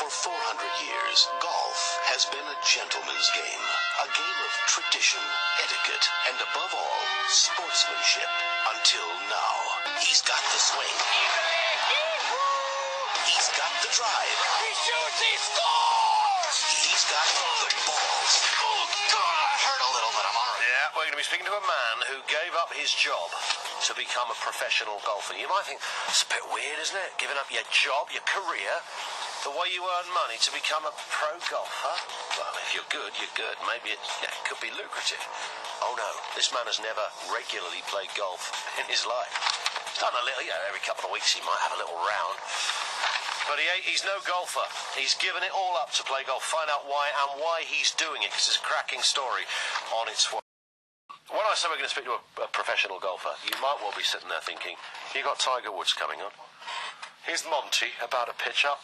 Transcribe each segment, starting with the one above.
For 400 years, golf has been a gentleman's game. A game of tradition, etiquette, and above all, sportsmanship. Until now. He's got the swing. He's got the drive. He shoots, he scores! He's got the balls. Oh, God, I hurt a little, but I'm all right. Yeah, we're going to be speaking to a man who gave up his job to become a professional golfer. You might think, it's a bit weird, isn't it? Giving up your job, your career, the way you earn money to become a pro golfer. Well, if you're good, you're good. Maybe it could be lucrative. Oh, no, this man has never regularly played golf in his life. He's done a little, every couple of weeks he might have a little round. But he's no golfer. He's given it all up to play golf. Find out why and why he's doing it, because it's a cracking story on its way. When I say we're going to speak to a professional golfer, you might well be sitting there thinking, you got Tiger Woods coming on. Here's Monty about to pitch up.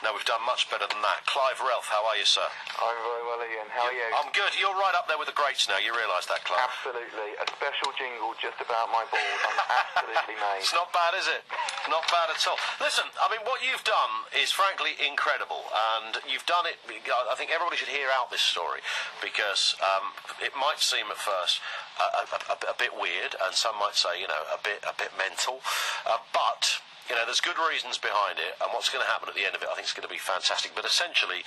No, we've done much better than that. Clive Relf, how are you, sir? I'm very well, Ian. How are you? I'm good. You're right up there with the greats now. You realise that, Clive? Absolutely. A special jingle just about my balls. I'm absolutely made. It's not bad, is it? Not bad at all. Listen, I mean, what you've done is frankly incredible, and you've done it. I think everybody should hear out this story, because it might seem at first a bit weird, and some might say, a bit mental, but there's good reasons behind it, and what's going to happen at the end of it, I think, is going to be fantastic. But essentially,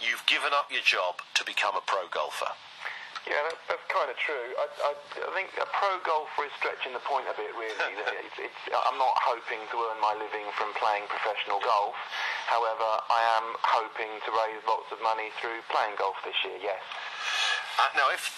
you've given up your job to become a pro golfer. Yeah, that's kind of true. I think a pro golfer is stretching the point a bit, really. I'm not hoping to earn my living from playing professional golf. However, I am hoping to raise lots of money through playing golf this year, yes. Now, if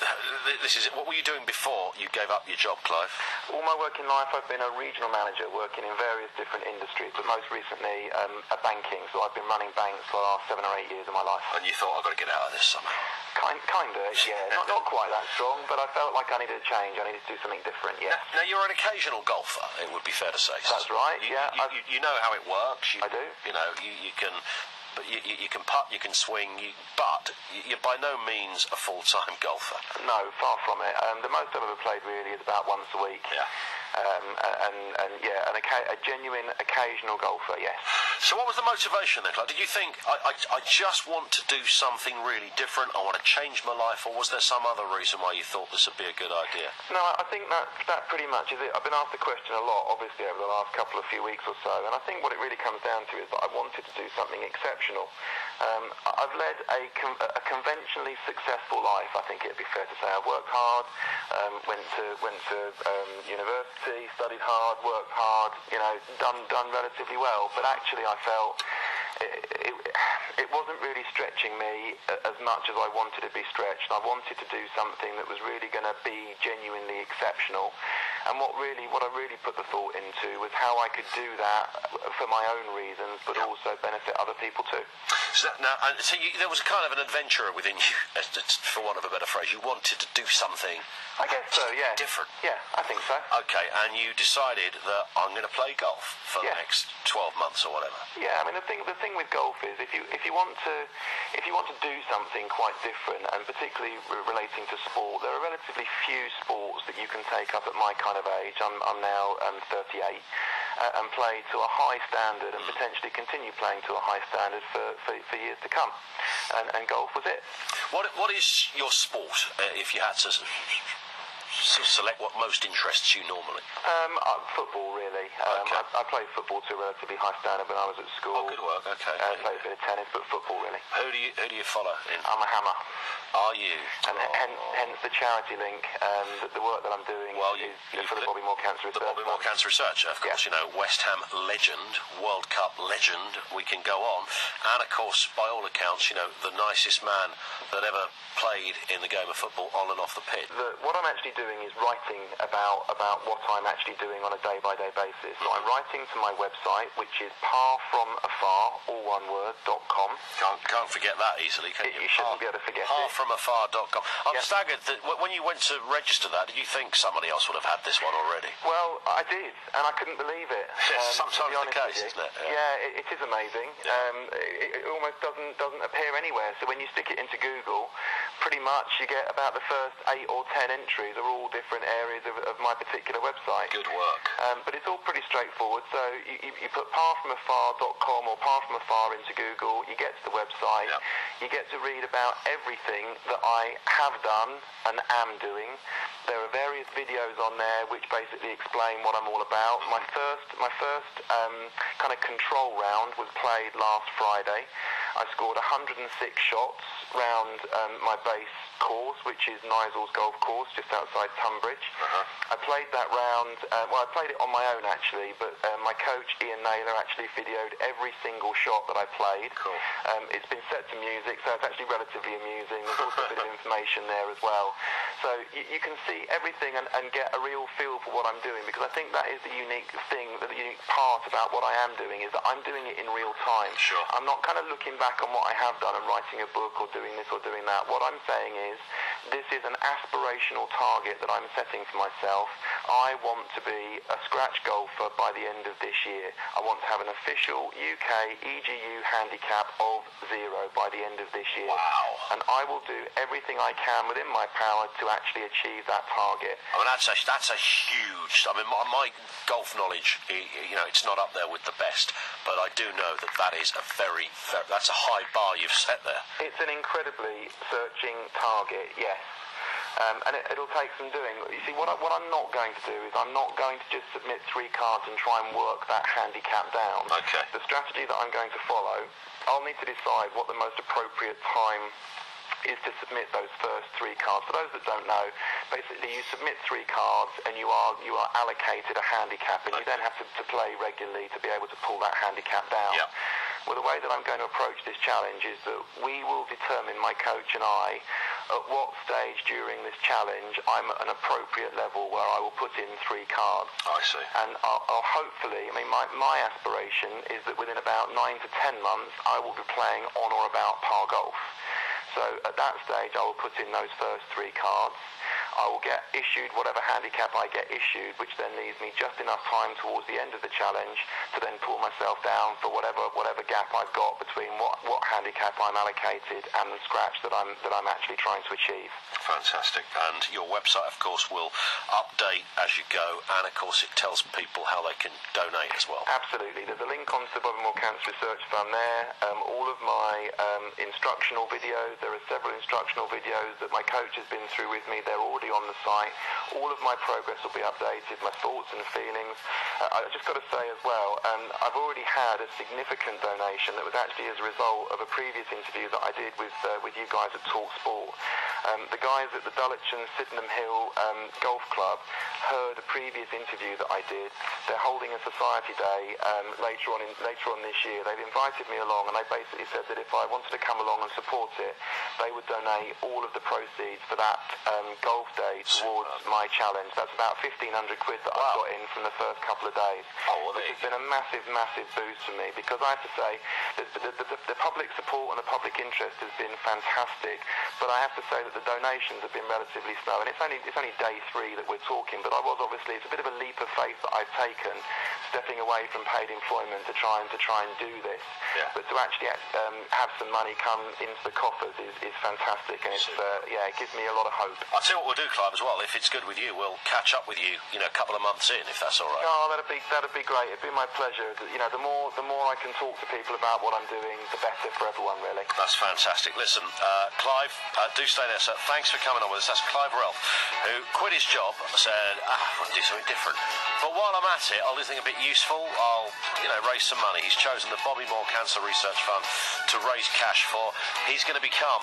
this is it, what were you doing before you gave up your job, Clive? All my working life, I've been a regional manager working in various different industries, but most recently banking. So I've been running banks for the last 7 or 8 years of my life. And you thought, I've got to get out of this somehow? Kind of, yeah. Not quite that strong, but I felt like I needed a change. I needed to do something different, yes. Now, you're an occasional golfer, it would be fair to say. That's right, yeah. You know how it works. I do. You can... But you can putt, you can swing, but you're by no means a full-time golfer. No, far from it. The most I've ever played really is about once a week. Yeah. A genuine occasional golfer, yes. So what was the motivation then, Clive? Did you think, I just want to do something really different, I want to change my life, or was there some other reason why you thought this would be a good idea? No, I think that pretty much is it. I've been asked the question a lot, obviously, over the last few weeks or so, and I think what it really comes down to is that I wanted to do something exceptional. I've led a conventionally successful life, I think it'd be fair to say. I've worked hard, went to university, studied hard, worked hard, done relatively well, but actually I felt it wasn't really stretching me as much as I wanted to be stretched. I wanted to do something that was really going to be genuinely exceptional, and what I really put the thought into was how I could do that for my own reasons, but also benefit other people too. So there was kind of an adventurer within you, for want of a better phrase. You wanted to do something, I guess so, yeah. different. Yeah, I think so. Okay, and you decided that I'm going to play golf for the next 12 months or whatever. Yeah, I mean the thing with golf is if you want to do something quite different, and particularly relating to sport, there are relatively few sports that you can take up at my kind of age. I'm now 38, and play to a high standard, and potentially continue playing to a high standard for years to come. And golf was it. What is your sport, if you had to select what most interests you normally? Football, really. Okay. I played football to a relatively high standard when I was at school. Oh, good work. Okay. Played a bit of tennis, but football, really. Who do you follow in? I'm a hammer. Are you? And hence the charity link. The work that I'm doing is for the Bobby Moore Cancer Research. The Bobby Moore Cancer Research, of course. Yeah. West Ham legend, World Cup legend. We can go on, and of course, by all accounts, the nicest man that ever played in the game of football on and off the pitch. What I'm actually doing is writing about what I'm actually doing on a day-by-day basis. So I'm writing to my website, which is parfromafar, all one word, .com. Can't forget that easily, can you? You shouldn't be able to forget it. Parfromafar.com. I'm staggered that when you went to register that, did you think somebody else would have had this one already? Well, I did, and I couldn't believe it. It's sometimes the case, isn't it? Yeah, it is amazing. Yeah. It almost doesn't appear anywhere. So when you stick it into Google, pretty much you get about the first 8 or 10 entries are all different areas of my particular website. Good work. But it's all pretty straightforward. So you put parfromafar.com or parfromafar into Google, you get to the website, you get to read about everything that I have done and am doing. There are various videos on there which basically explain what I'm all about. My first kind of control round was played last Friday. I scored 106 shots round my base course, which is Nisel's Golf Course, just outside Tunbridge. I played that round, I played it on my own actually, but my coach Ian Naylor actually videoed every single shot that I played. Cool. It's been set to music, so it's actually relatively amusing. There's also a bit of information there as well. So you can see everything and get a real feel for what I'm doing, because I think that is the unique thing, the unique part about what I am doing, is that I'm doing it in real time. Sure. I'm not kind of looking back on what I have done and writing a book or doing this or doing that. What I'm saying is, this is an aspirational target that I'm setting for myself. I want to be a scratch golfer by the end of this year. I want to have an official UK EGU handicap of 0 by the end of this year. Wow. And I will do everything I can within my power to actually achieve that target. I mean, that's a huge. I mean, my golf knowledge, it's not up there with the best, but I do know that is a very that's a high bar you've set there. It's an incredibly searching target, yes. And it'll take some doing. You see, what I'm not going to do is I'm not going to just submit 3 cards and try and work that handicap down. Okay. The strategy that I'm going to follow, I'll need to decide what the most appropriate time is to submit those first 3 cards. For those that don't know, basically you submit 3 cards and you are allocated a handicap, and you then have to play regularly to be able to pull that handicap down. Yep. Well, the way that I'm going to approach this challenge is that we will determine, my coach and I, at what stage during this challenge I'm at an appropriate level where I will put in 3 cards. I see. And I'll hopefully, I mean, my aspiration is that within about 9 to 10 months I will be playing on or about par golf. So at that stage I will put in those first 3 cards. I will get issued whatever handicap I get issued, which then leaves me just enough time towards the end of the challenge to then pull myself down for whatever gap I've got between what handicap I'm allocated and the scratch that I'm actually trying to achieve. Fantastic. And your website, of course, will update as you go, and of course it tells people how they can donate as well. Absolutely. There's a link onto the Bobby Moore Cancer Research Fund there. All of my instructional videos, there are several instructional videos that my coach has been through with me. They're already on the site. All of my progress will be updated, my thoughts and feelings. I just got to say as well, I've already had a significant donation that was actually as a result of a previous interview that I did with you guys at TalkSport. The guys at the Dulwich and Sydenham Hill Golf Club heard a previous interview that I did. They're holding a society day later on this year. They've invited me along, and they basically said that if I wanted to come along and support it, they would donate all of the proceeds for that golf day towards my challenge. That's about 1,500 quid that I've got in from the first couple of days, which has been a massive boost for me, because I have to say the public support and the public interest has been fantastic, but I have to say that the donations have been relatively slow, and it's only day 3 that we're talking, but it's a bit of a leap of faith that I've taken, stepping away from paid employment to try and do this. Yeah. But to actually have some money come into the coffers is fantastic, and it gives me a lot of hope. I'll tell you what we'll do, Clive, as well. If it's good with you, we'll catch up with you, a couple of months in, if that's all right. Oh, that'd be great. It'd be my pleasure. The more I can talk to people about what I'm doing, the better for everyone, really. That's fantastic. Listen, Clive, do stay there, sir. Thanks for coming on with us. That's Clive Relf, who quit his job, said, I'll do something different. But while I'm at it, I'll do something a bit useful. I'll, raise some money. He's chosen the Bobby Moore Cancer Research Fund to raise cash for. He's going to become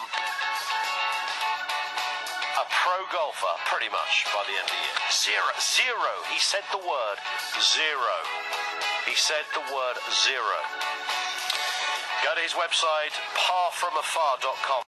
a pro golfer, pretty much, by the end of the year. Zero. He said the word 0. He said the word 0. Go to his website, parfromafar.com.